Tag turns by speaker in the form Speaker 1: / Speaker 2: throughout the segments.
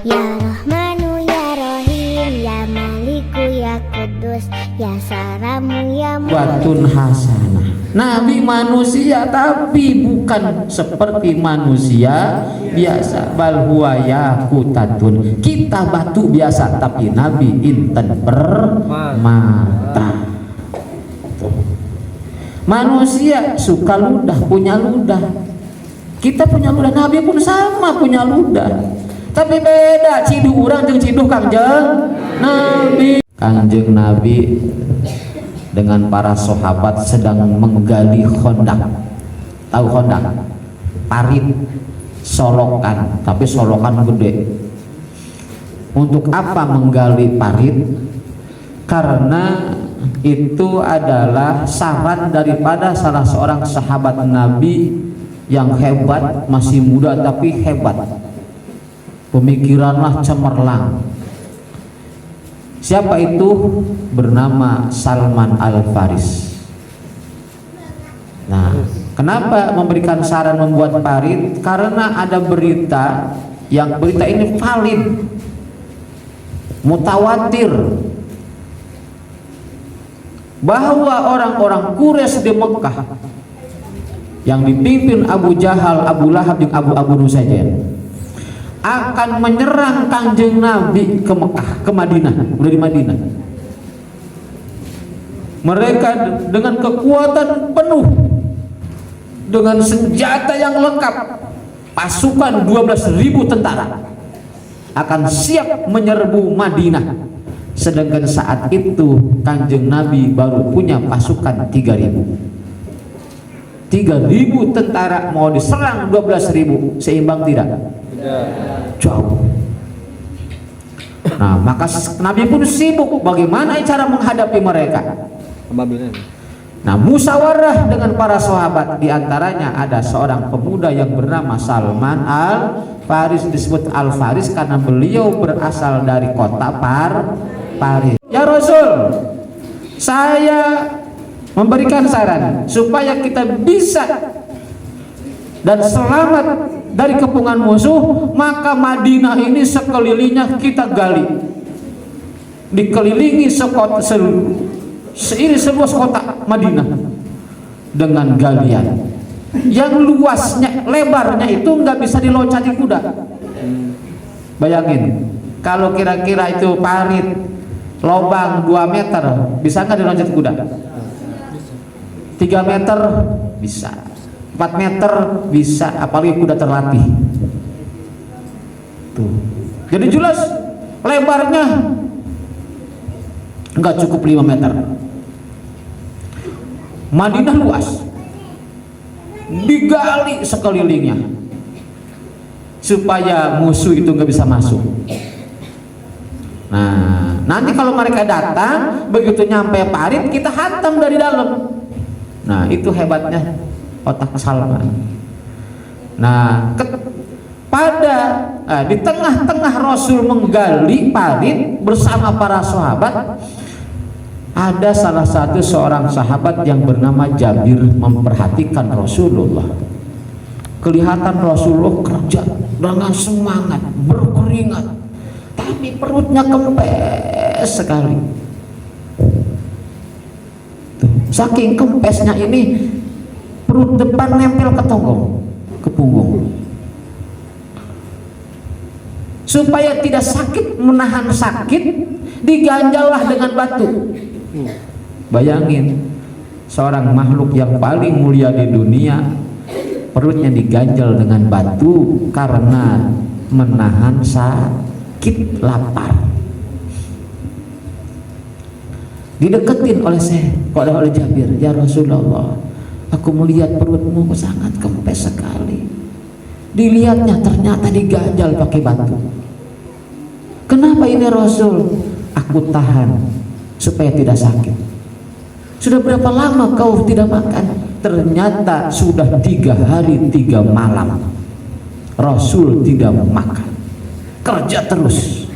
Speaker 1: Ya Rahmanu ya Rahim, ya Maliku ya Kudus, ya Salamu ya
Speaker 2: Watun hasanah. Nabi manusia tapi bukan seperti manusia biasa. Bal huwa yaqutatun. Kita batu biasa tapi Nabi inten permata. Manusia suka ludah, punya ludah. Kita punya ludah, Nabi pun sama punya ludah. Tapi beda ciduh urang jeung ciduh Kangjeng Nabi. Kangjeng Nabi dengan para sahabat sedang menggali Khandaq. Tahu Khandaq? Parit solokan, tapi solokan gede. Untuk apa menggali parit? Karena itu adalah saran daripada salah seorang sahabat Nabi yang hebat, masih muda tapi hebat. Pemikiranlah cemerlang. Siapa itu? Bernama Salman Al-Faris. Nah, kenapa memberikan saran membuat parit? Karena ada berita, yang berita ini valid, mutawatir, bahwa orang-orang Quraisy di Mekah yang dipimpin Abu Jahal, Abu Lahab, dan Abu Nusayyan akan menyerang Kanjeng Nabi ke Mekah, ke Madinah, udah di Madinah. Mereka dengan kekuatan penuh, dengan senjata yang lengkap, pasukan 12.000 tentara akan siap menyerbu Madinah. Sedangkan saat itu Kanjeng Nabi baru punya pasukan 3.000. 3.000 tentara mau diserang 12.000, seimbang tidak? Jauh. Nah, maka Nabi pun sibuk bagaimana cara menghadapi mereka. Nah, musyawarah dengan para sahabat, diantaranya ada seorang pemuda yang bernama Salman Al-Faris. Disebut Al-Faris karena beliau berasal dari kota Paris. Ya Rasul, saya memberikan saran supaya kita bisa dan selamat dari kepungan musuh, maka Madinah ini sekelilingnya kita gali, dikelilingi seluas kota Madinah dengan galian yang luasnya, lebarnya itu nggak bisa diloncati kuda. Bayangin kalau kira-kira itu parit lobang 2 meter, bisa nggak diloncati kuda? 3 meter bisa, 4 meter bisa, apalagi kuda terlatih. Tuh. Jadi jelas lebarnya enggak cukup 5 meter. Madinah luas, digali sekelilingnya supaya musuh itu nggak bisa masuk. Nah, nanti kalau mereka datang, begitu nyampe parit, kita hantam dari dalam. Nah, itu hebatnya otak Salman. Nah, di tengah-tengah Rasul menggali parit bersama para sahabat, ada salah satu seorang sahabat yang bernama Jabir memperhatikan Rasulullah. Kelihatan Rasulullah kerja dengan semangat, berkeringat, tapi perutnya kempes sekali. Saking kempesnya ini, perut depan nempel ke tonggong, ke punggung. Supaya tidak sakit, menahan sakit, diganjallah dengan batu. Bayangin, seorang makhluk yang paling mulia di dunia, perutnya diganjal dengan batu karena menahan sakit, lapar. Dideketin oleh Jabir, ya Rasulullah, aku melihat perutmu sangat kempes sekali. Dilihatnya ternyata diganjal pakai batu. Kenapa ini Rasul? Aku tahan supaya tidak sakit. Sudah berapa lama kau tidak makan? Ternyata sudah 3 hari 3 malam Rasul tidak makan, kerja terus.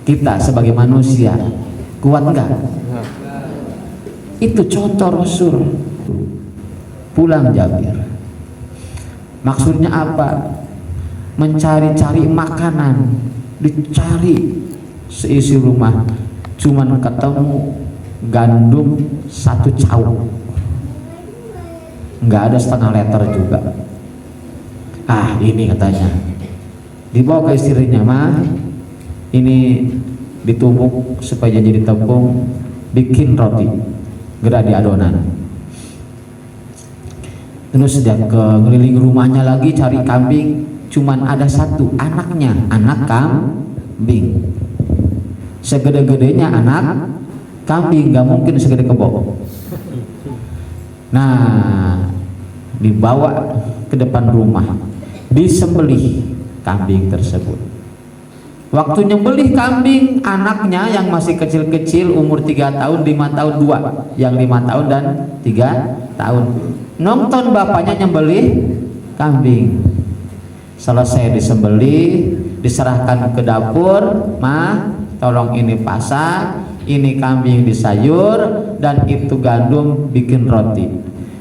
Speaker 2: Kita sebagai manusia kuat enggak? Itu contoh Rasul. Pulang Jabir. Maksudnya apa? mencari-cari makanan, dicari seisi rumah, cuman ketemu gandum 1 cau, nggak ada setengah liter juga. Ah, ini katanya, dibawa ke istrinya, mah ini ditumbuk supaya jadi tepung, bikin roti, gerak di adonan. Terus dia ke ngeliling rumahnya lagi cari kambing, cuman ada 1 anaknya, anak kambing, segede-gedenya anak kambing, nggak mungkin segede kebo. Nah, dibawa ke depan rumah, disembelih kambing tersebut. Waktu nyembelih kambing, anaknya yang masih kecil-kecil umur 3 tahun, 5 tahun, 2 yang 5 tahun dan 3 tahun nonton bapaknya nyembelih kambing. Selesai disembelih, diserahkan ke dapur, mah tolong ini pasak, ini kambing disayur, dan itu gandum bikin roti.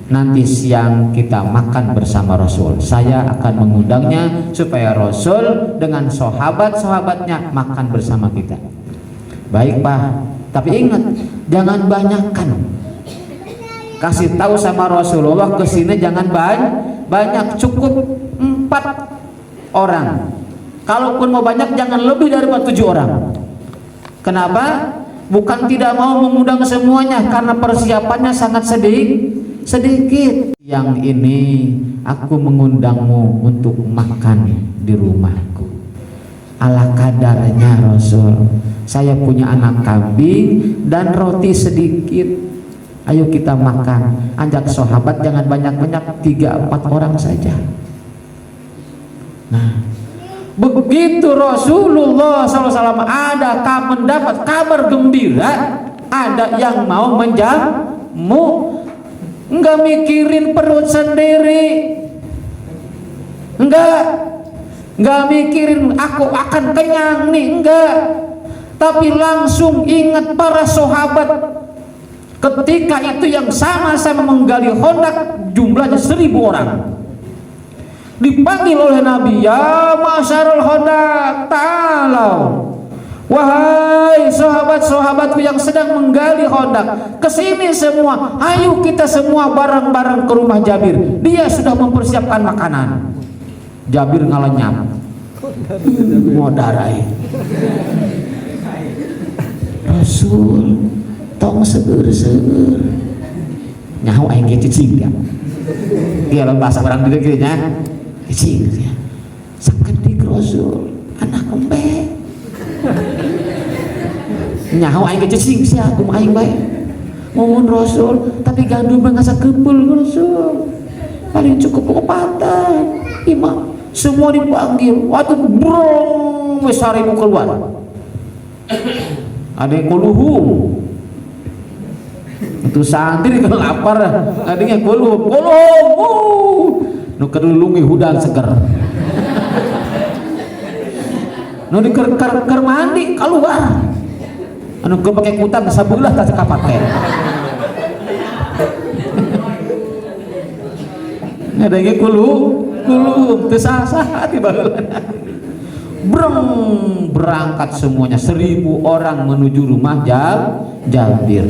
Speaker 2: Nanti siang kita makan bersama Rasul. Saya akan mengundangnya supaya Rasul dengan sahabat-sahabatnya makan bersama kita. Baik Pak, tapi ingat jangan banyakkan. Kasih tahu sama Rasulullah kesini jangan banyak, cukup 4 orang. Kalaupun mau banyak jangan lebih dari 7 orang. Kenapa? Bukan tidak mau mengundang semuanya, karena persiapannya sangat sedikit. Yang ini aku mengundangmu untuk makan di rumahku. Ala kadarnya Rasul, saya punya anak kambing dan roti sedikit. Ayo kita makan. Ajak sahabat jangan banyak-banyak, 3-4 orang saja. Nah, begitu Rasulullah SAW ada mendapat kabar gembira, ada yang mau menjamu, enggak mikirin perut sendiri, enggak mikirin aku akan kenyang nih, enggak, tapi langsung ingat para sahabat. Ketika itu yang sama-sama menggali hondak, jumlahnya 1000 orang. Dipanggil oleh Nabi, ya masyarul hondak, ta'alau, wahai sahabat-sahabatku yang sedang menggali hondak, kesini semua, ayo kita semua bareng-bareng ke rumah Jabir, dia sudah mempersiapkan makanan. Jabir ngalenyap, mau darai. Rasul tong seger-seger nyahu aing ge cicing ya. Dia bahasa orang di negerinya cicing ya. Sakedik Rasul anak embe. Nyahu aing ge cicing sia kumaha aing bae. Mohon Rasul, tapi gandum ngasa keupul Rasul. Paling cukup opatan. Imam semua dipanggil. Waktu brong wis 1000 keluar. Ada yang kuluhum. Itu santri kalau lapar adanya kuluhum nu kedulungi hudang seger nu diker mandi keluar anu ke pakai kutang sabelah tak kapake adanya kuluhum teu sah-sah di baheula. Berangkat semuanya 1000 orang menuju rumah Jabir.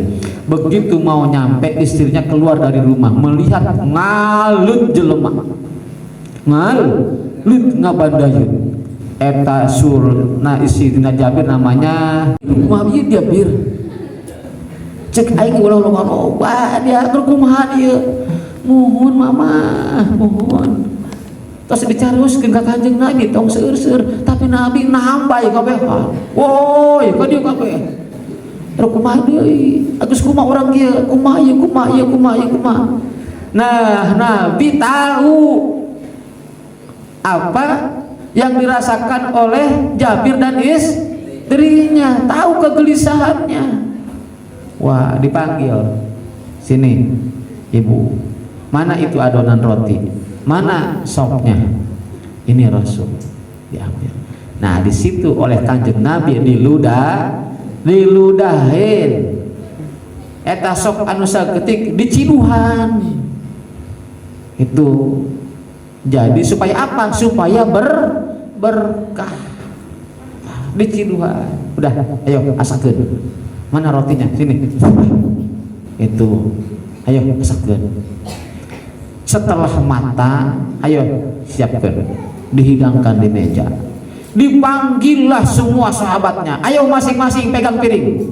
Speaker 2: Begitu mau nyampe, istrinya keluar dari rumah melihat ngalut jelema, ngalut ngabandayun eta surna istrina Jabir namanya kumaha ieu Jabir, cek aing ulah loba dia kumaha ieu, mohon mama mohon. Terus dicaruskeun ka Kanjeng Nabi tong seueur-seueur, tapi Nabi nambah kabeh. Woi, ka dieu kabeh. Terus kumaha deui? Agus kumaha urang kieu? Kumaha ieu kumaha? Nah, Nabi tahu apa yang dirasakan oleh Jabir dan istrinya, tahu kegelisahannya. Wah, dipanggil. Sini, Ibu. Mana itu adonan roti? Mana sopnya? Ini Rasul, diambil. Nah, di situ oleh Kanjeng Nabi diludahin eta sop anu saeutik diciduhan. Itu jadi supaya apa? Supaya berkah di Ciduhan. Udah, ayo asakeun. Mana rotinya? Sini. Itu. Ayo asakeun. Setelah matang, ayo siapkan. Dihidangkan di meja. Dipanggillah semua sahabatnya. Ayo masing-masing pegang piring.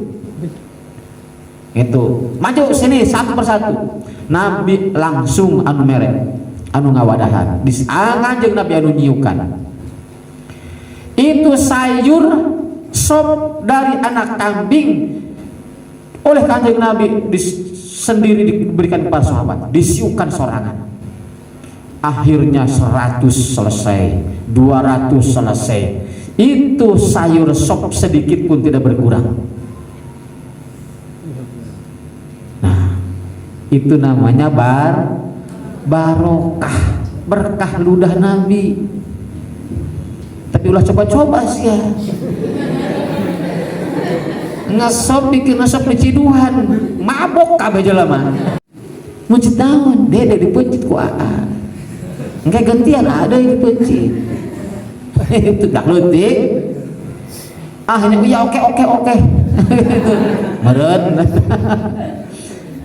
Speaker 2: Itu. Maju sini satu persatu. Nabi langsung anu merek, anu ngawadahan. Kanjeng Nabi anu nyiukan. Itu sayur sop dari anak kambing oleh Kanjeng Nabi sendiri diberikan kepada sahabat, disiukan sorangan. Akhirnya 100 selesai, 200 selesai. Itu sayur sop sedikit pun tidak berkurang. Nah, itu namanya barokah, berkah ludah Nabi. Tapi ulah coba-coba sih ya. Ngesop bikin ngesop di Ciduhan, mabok kabeh jelema. Muncit naon, dede dipencit ku aa. Engke gantian ada yang dipencit. Itu dak leutik. Hanya ya oke. Meureun.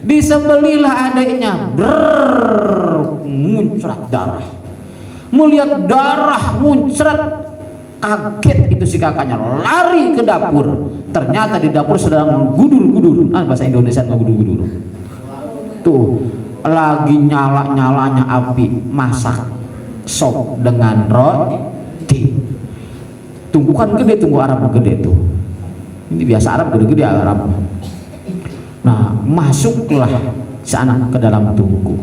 Speaker 2: Disembelilah adiknya, muncrat darah. Melihat darah muncrat, kaget itu si kakaknya, lari ke dapur. Ternyata di dapur sedang gudur-gudur. Bahasa Indonesia gudur-gudur. Tuh, lagi nyala-nyalanya api masak sop dengan roti. Tungkukan gede, tunggu Arab gede tuh. Ini biasa Arab gede-gede Arab. Nah, masuklah si anak ke dalam tungku.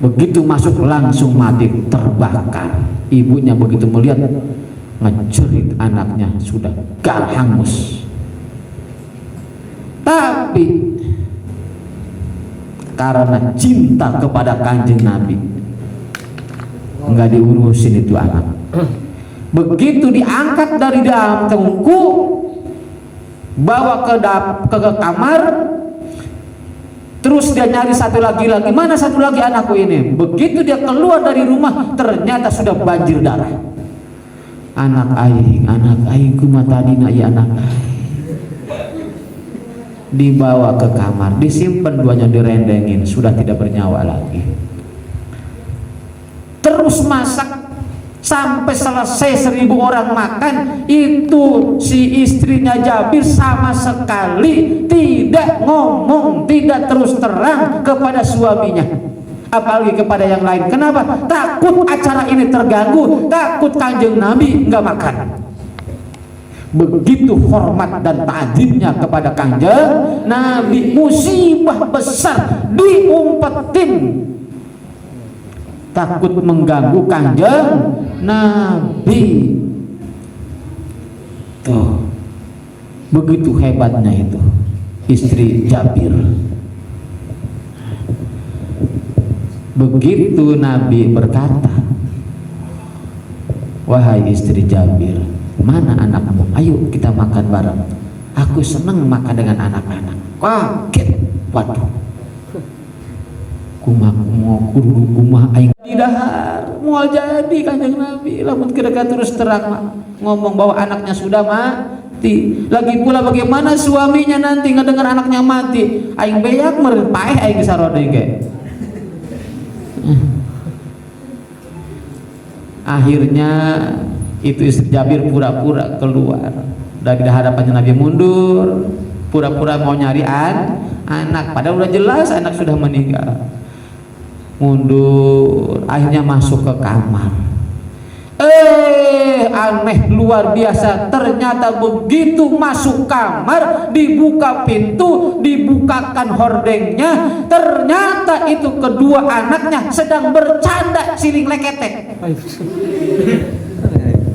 Speaker 2: Begitu masuk langsung mati, terbakar. Ibunya begitu melihat, ngejerit anaknya sudah gak hangus. Tapi karena cinta kepada Kanjeng Nabi, nggak diurusin itu anak. Begitu diangkat dari dalam tungku, bawa ke kamar, terus dia nyari satu lagi, mana satu lagi anakku ini. Begitu dia keluar dari rumah, ternyata sudah banjir darah. Anak aing kumatadina ya anak aing. Dibawa ke kamar, disimpan duanya, direndengin, sudah tidak bernyawa lagi. Terus masak sampai selesai 1000 orang makan. Itu si istrinya Jabir sama sekali tidak ngomong, tidak terus terang kepada suaminya, apalagi kepada yang lain. Kenapa? Takut acara ini terganggu, takut Kanjeng Nabi nggak makan. Begitu hormat dan ta'zimnya kepada Kanjeng Nabi, musibah besar diumpetin, takut mengganggu Kanjeng Nabi. Tuh, begitu hebatnya itu istri Jabir. Begitu Nabi berkata, wahai istri Jabir, mana anakmu? Ayo kita makan bareng. Aku senang makan dengan anak-anak. Kaget, waduh. Kumah aing didahar moal jadi Kanjeng Nabi. Lamun kira-kira terus terang ngomong bahwa anaknya sudah mati. Lagi pula bagaimana suaminya nanti ngedengar anaknya mati? Aing beyak meureun paeh aing sarode ge. Akhirnya itu istri Jabir pura-pura keluar dari hadapannya Nabi, mundur, pura-pura mau nyari anak, padahal udah jelas anak sudah meninggal. Mundur, akhirnya masuk ke kamar. Aneh luar biasa, ternyata begitu masuk kamar, dibuka pintu, dibukakan hordengnya, ternyata itu kedua anaknya sedang bercanda siling leketek.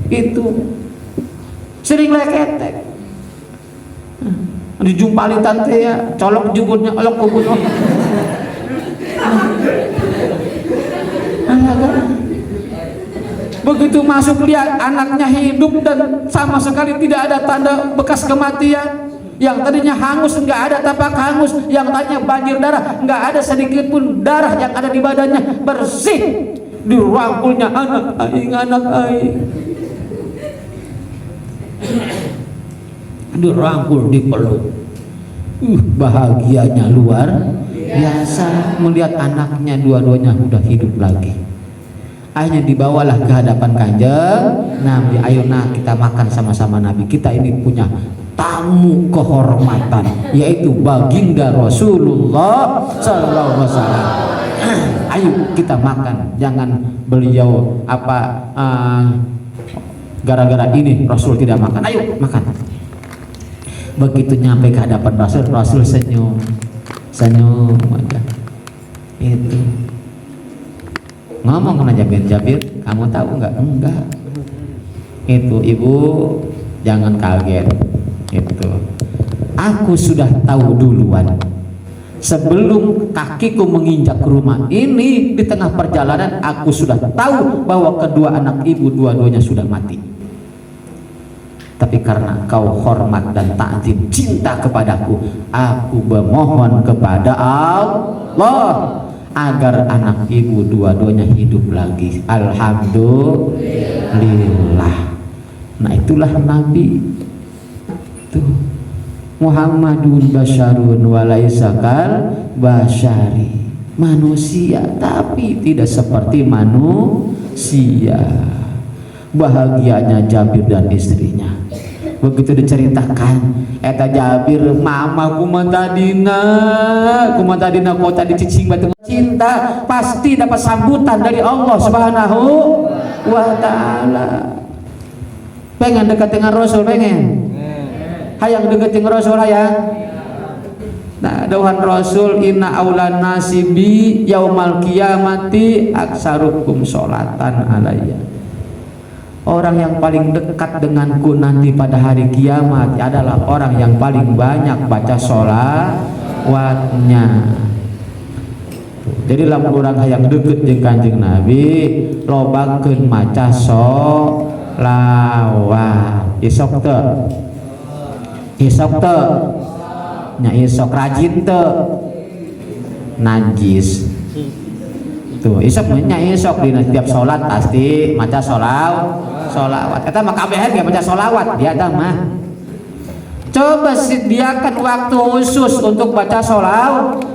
Speaker 2: Itu siling leketek, dijumpali tante ya, colok jubutnya, olok kubutnya. Begitu masuk lihat anaknya hidup dan sama sekali tidak ada tanda bekas kematian. Yang tadinya hangus nggak ada tapak hangus, yang tadinya banjir darah nggak ada sedikit pun darah yang ada di badannya, bersih. Dirangkulnya anak aing, anak aing. dirangkul, dipeluk. Bahagianya luar biasa melihat anaknya dua-duanya udah hidup lagi. Akhirnya dibawalah ke hadapan Kanjeng Nabi. Ayo nah kita makan sama-sama Nabi. Kita ini punya tamu kehormatan, yaitu baginda Rasulullah Sallallahu Alaihi Wasallam. Ayo kita makan. Jangan beliau gara-gara ini Rasul tidak makan. Ayo makan. Begitu nyampe ke hadapan Rasul, Rasul senyum aja. Itu ngomong sama Jabir, kamu tahu enggak? Enggak. Itu ibu jangan kaget. Itu aku sudah tahu duluan. Sebelum kakiku menginjak rumah ini, di tengah perjalanan aku sudah tahu bahwa kedua anak ibu dua-duanya sudah mati. Tapi karena kau hormat dan ta'zim cinta kepadaku, aku memohon kepada Allah agar anak ibu dua-duanya hidup lagi. Alhamdulillah. Nah itulah Nabi tuh, Muhammadun basyarun walaisakal basyari, manusia tapi tidak seperti manusia. Bahagianya Jabir dan istrinya. Begitu diceritakan, eta Jabir, mama kumatadina kau tadi cicing batu cinta, pasti dapat sambutan dari Allah Subhanahu wa Ta'ala. Pengen dekat dengan Rasul, pengen hayang dekat dengan Rasul hayang. Nah dauhan Rasul, inna aulan nasibi yaumal qiyamati aksarukum sholatan alayya. Orang yang paling dekat denganku nanti pada hari kiamat adalah orang yang paling banyak baca sholawatnya. Jadi lamun orang yang deket jeung Kanjeng Nabi lobakeun maca sholawat. Isok teu nya isok rajin teu najis. Tuh isok nya isok di setiap sholat pasti maca sholawat. Kata mah kabeh ge baca sholawat dia mah. Coba sediakan waktu khusus untuk baca sholawat.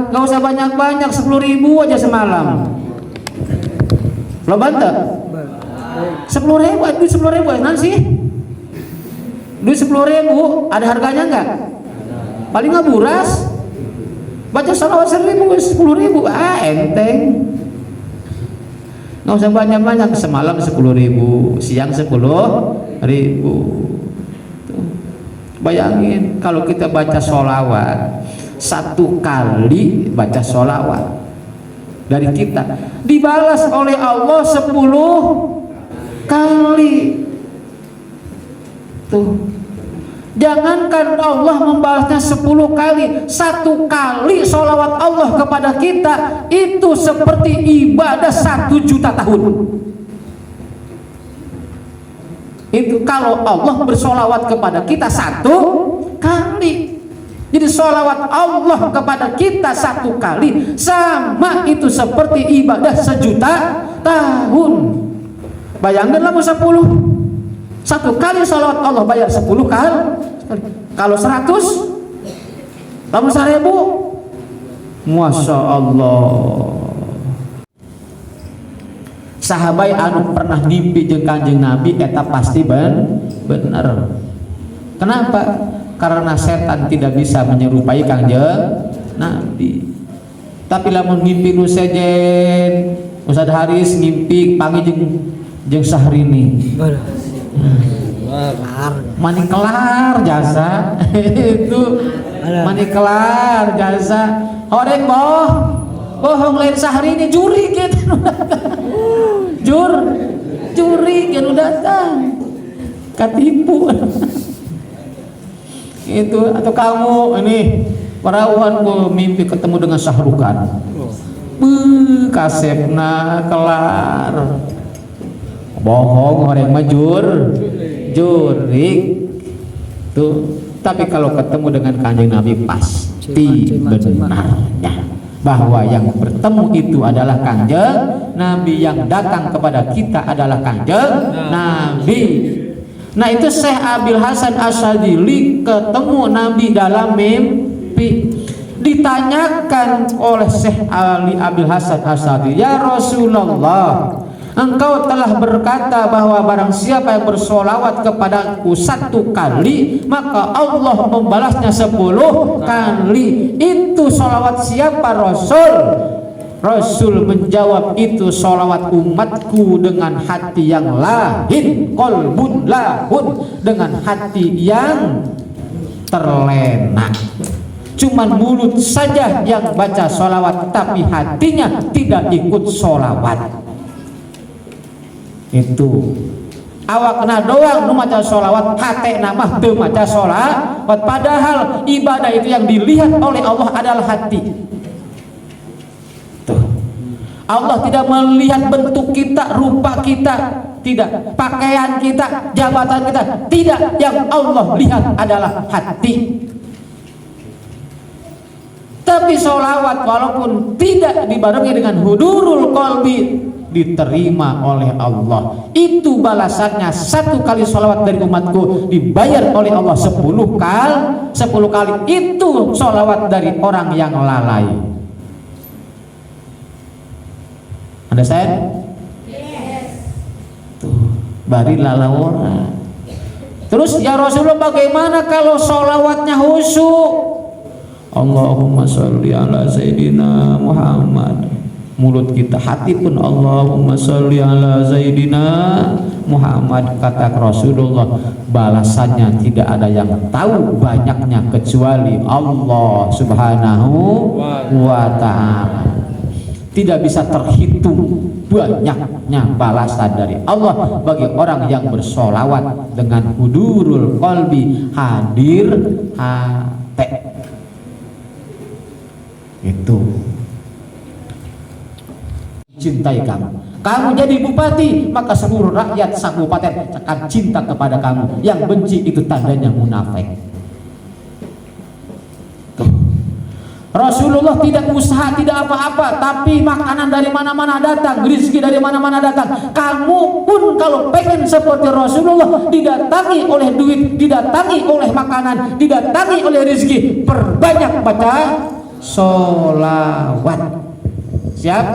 Speaker 2: Gak usah banyak-banyak, 10.000 aja semalam. Lo bantu? 10.000, duit 10.000 nanti sih. Duit 10.000 ada harganya nggak? Paling nggak buras. Baca sholawat 10.000, enteng. Nggak usah banyak-banyak, semalam 10.000, siang 10.000. Bayangin kalau kita baca sholawat, satu kali baca sholawat dari kita dibalas oleh Allah 10 kali. Tuh, jangankan Allah membalasnya 10 kali, satu kali sholawat Allah kepada kita itu seperti ibadah 1 juta tahun. Itu kalau Allah bersolawat kepada kita 1 kali. Jadi solawat Allah kepada kita 1 kali sama itu seperti ibadah 1 juta tahun. Bayangkanlah 10, 1 kali solawat Allah bayar 10 kali. Kalau 100, kamu 1.000, Masya Allah. Sahabat anu pernah ngimpi jeung Kanjeng Nabi eta pasti bener. Kenapa? Karena setan tidak bisa menyerupai Kanjeng Nabi. Tapi lamun ngimpi nu sejen, Ustaz Haris ngimpi pangi jeung Syahrini. Mani kelar jasa itu mani kelar jasa horeng bohong lain Syahrini juri gitu. Juri yang datang katipu itu. Atau kamu ini perawan mimpi ketemu dengan Syahrukan, kasepna kelar bohong orang jurik tuh. Tapi kalau ketemu dengan Kanjeng Nabi pasti benarnya bahwa yang bertemu itu adalah Kanjeng Nabi, yang datang kepada kita adalah Kanjeng Nabi. Nah itu Syekh Abil Hasan Asyadzili ketemu Nabi dalam mimpi. Ditanyakan oleh Syekh Abil Hasan Asyadzili, ya Rasulullah, engkau telah berkata bahwa barang siapa yang bersolawat kepadaku 1 kali maka Allah membalasnya 10 kali. Itu solawat siapa Rasul? Rasul menjawab, itu solawat umatku dengan hati yang lahin, kolbun lahun, dengan hati yang terlena. Cuman mulut saja yang baca solawat, tapi hatinya tidak ikut solawat. Itu awakna doang nu maca solawat, hati namah teu maca solawat. Padahal ibadah itu yang dilihat oleh Allah adalah hati. Allah tidak melihat bentuk kita, rupa kita, tidak, pakaian kita, jabatan kita, tidak. Yang Allah lihat adalah hati. Tapi sholawat walaupun tidak dibarengi dengan hudurul qalbi, diterima oleh Allah. Itu balasannya, 1 kali sholawat dari umatku dibayar oleh Allah 10 kali. Itu sholawat dari orang yang lalai. Understand? Yes. Tuh, bari lalawora. Terus ya Rasulullah, bagaimana kalau sholawatnya khusyuk? Allahumma sholli ala Sayyidina Muhammad. Mulut kita, hati pun Allahumma sholli ala Sayyidina Muhammad. Kata Rasulullah, balasannya tidak ada yang tahu banyaknya kecuali Allah Subhanahu wa ta'ala. Tidak bisa terhitung banyaknya balasan dari Allah bagi orang yang bersolawat dengan hudurul qalbi, hadir hati. Itu cintai kamu jadi bupati, maka seluruh rakyat kabupaten akan cinta kepada kamu. Yang benci itu tandanya munafik. Rasulullah tidak usaha, tidak apa-apa, tapi makanan dari mana-mana datang, rezeki dari mana-mana datang. Kamu pun kalau pengen seperti Rasulullah, didatangi oleh duit, didatangi oleh makanan, didatangi oleh rezeki, perbanyak baca sholawat. Siap?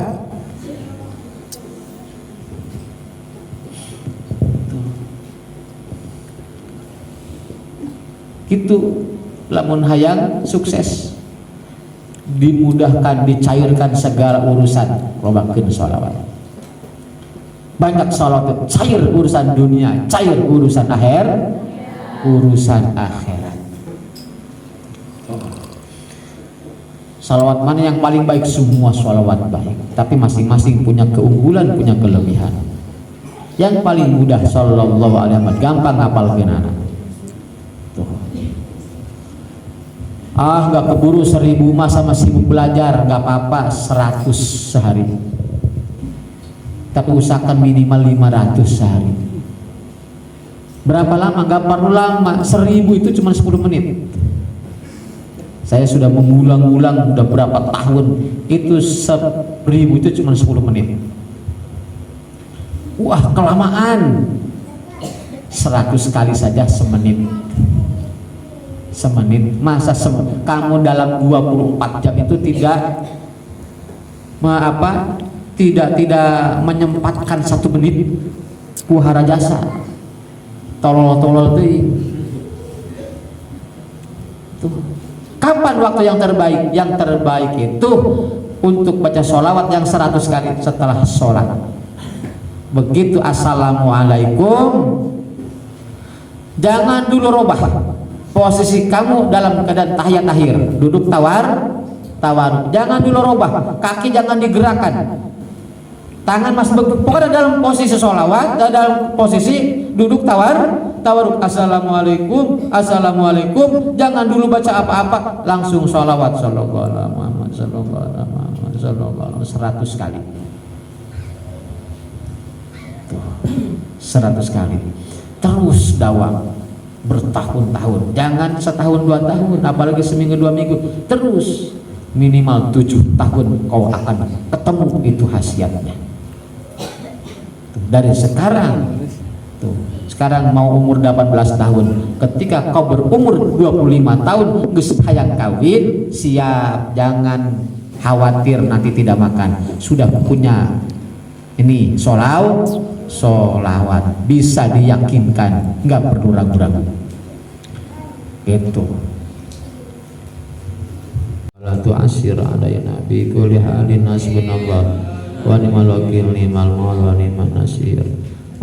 Speaker 2: Gitu, lamun hayang sukses, dimudahkan, dicairkan segala urusan, lobakeun sholawat. Banyak sholawat itu cair urusan dunia, cair urusan akhirat. Sholawat mana yang paling baik? Semua sholawat baik, tapi masing-masing punya keunggulan, punya kelebihan. Yang paling mudah sallallahu alaihi wasallam, gampang ngapalkeun anak. Gak keburu 1000 mah sama sibuk belajar, gak apa-apa, 100 sehari. Tapi usahakan minimal 500 sehari. Berapa lama? Gak perlu lama, 1000 itu cuma 10 menit. Saya sudah mengulang-ulang udah berapa tahun, itu 1000 itu cuma 10 menit. Wah kelamaan. 100 kali saja semenit. Masa kamu dalam 24 jam itu tidak menyempatkan 1 menit kuhara jasa tolol tuh. Kapan waktu yang terbaik? Yang terbaik itu untuk baca sholawat yang 100 kali setelah sholat. Begitu assalamualaikum, jangan dulu robah posisi kamu dalam keadaan tahiyat akhir, duduk tawaruk. Jangan dulu robah, kaki jangan digerakkan, tangan masih pokoknya dalam posisi sholawat, dalam posisi duduk tawaruk. Assalamualaikum, jangan dulu baca apa-apa, langsung sholawat sallallahu alaihi wasallam 100 kali. 100 kali terus dawam bertahun-tahun, jangan setahun 2 tahun, apalagi seminggu 2 minggu, terus minimal 7 tahun kau akan ketemu itu khasiatnya. Dari sekarang tuh sekarang mau umur 18 tahun. Ketika kau berumur 25 tahun geus hayang kawin, siap, jangan khawatir nanti tidak makan. Sudah punya ini solawat, bisa diyakinkan, nggak perlu ragu-ragu. Gitu. La tu'asyir adaya nabi kulli halin hasbunallah wa ni'mal wakil ni'mal maula wa ni'man nasir.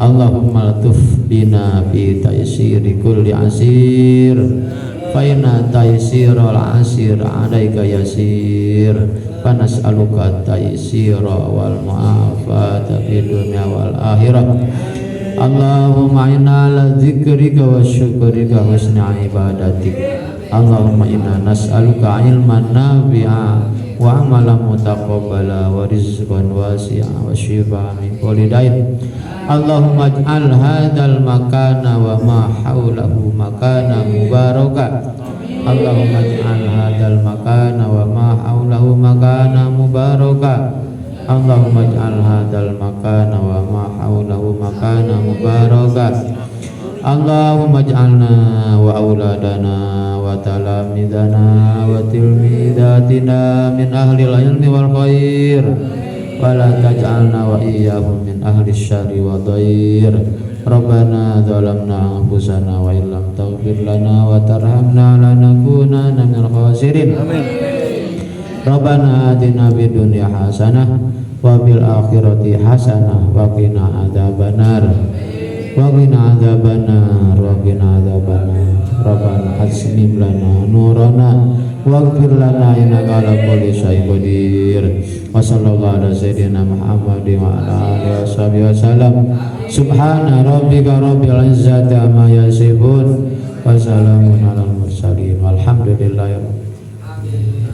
Speaker 2: Allahumma latuf bina fi taysiri kulli asir fa inna taysiral asir alaika yasir fa nas'aluka taysira wal mu'afata fid dunya wal akhirah. Allahumma inna ala dzikrika wa syukrika wa husni ibadatik. Allahumma inna nas'aluka ilman nafi'a wa amalan mutaqabbala wa rizqan wasi'a wa shifaa min kulli dain. Allahumma ij'al hadzal makana wa ma haulahu makana mubaraka. Allahumma ij'al hadzal makana wa ma haulahu makana mubaraka. Allahumma ij'al hadzal makana wa ma haulahu makana mubaraka. Allahumma ij'alna wa auladana wa talamidana wa tilmidatina min ahli ilmi wal khair wa la taj'alna wa iyyahum min ahli syarri wa dhair. Rabbana zalamna anfusana wa illam taghfir lana wa tarhamna lanakunanna minal khasirin. Rabbana atina fid dunya hasanah wa fil akhirati hasanah wa qina adzabannar. Wa qina adzabannar wa qina adzabannar. Rabbana asmim lana nurana waghfir lana innaka ala kulli syai'in qadir. Wa sallallahu ala sayyidina Muhammadin wa ala alihi washabihi wasallam. Subhana rabbika rabbil izzati amma yasifun wa salamun alal mursalin walhamdulillahi rabbil alamin.